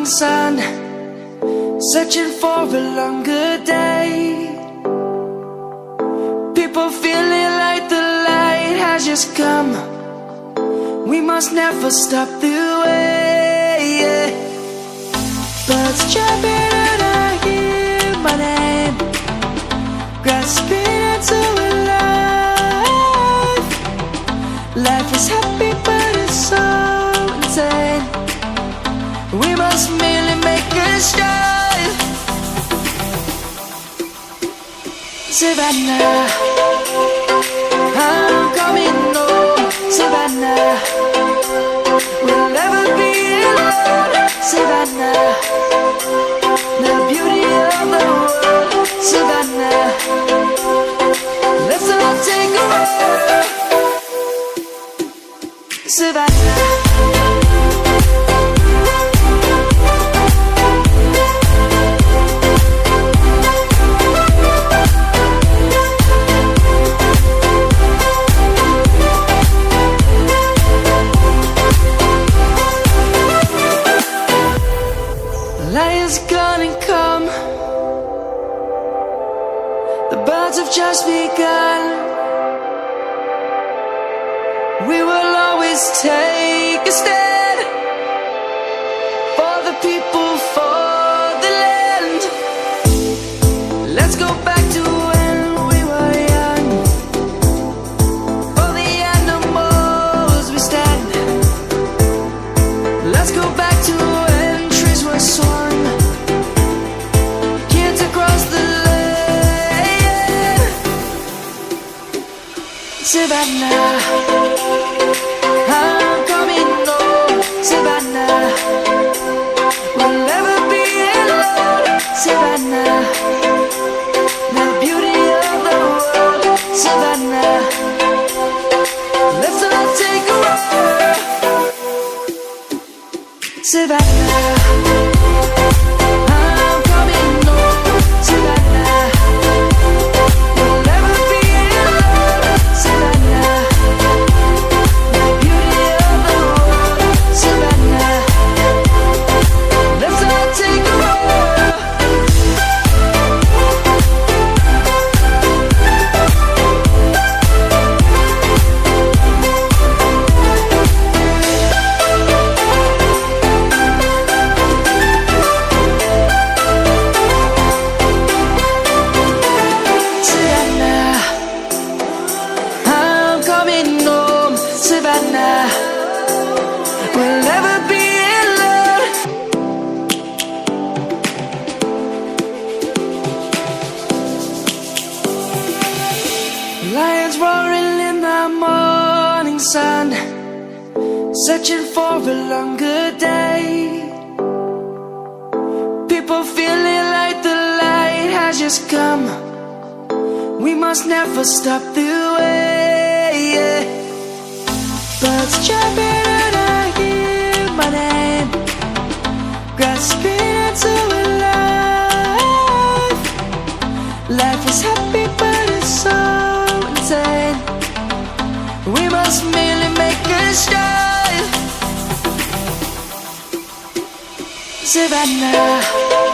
morning sun, searching for a longer day. People feeling like the light has just come. We must never stop the way. Birds jumping and I hear my name, grasping into a life. Life is happy but it's so insane. We must merely make a start. Savannah, I'm coming home. Savannah, we'll never be alone. Savannah, the beauty of the world. Savannah, let's all take a walk. Savannah. Lion's gonna come. The birds have just begun. We will always take a stand for the people, for the land. Let's go back to when we were young. For the animals we stand. Let's go back to when trees were swung. Savannah, I'm coming home. Savannah, we'll never be alone. Savannah, the beauty of the world. Savannah, let's all take a walk. Savannah. Savannah, we'll never be alone. Lions roaring in the morning sun, searching for a longer day. People feeling like the light has just come. We must never stop the way. Birds jumping and I hear my name, grasping into a life. Life is happy but it's so insane. We must merely make a start. Savannah.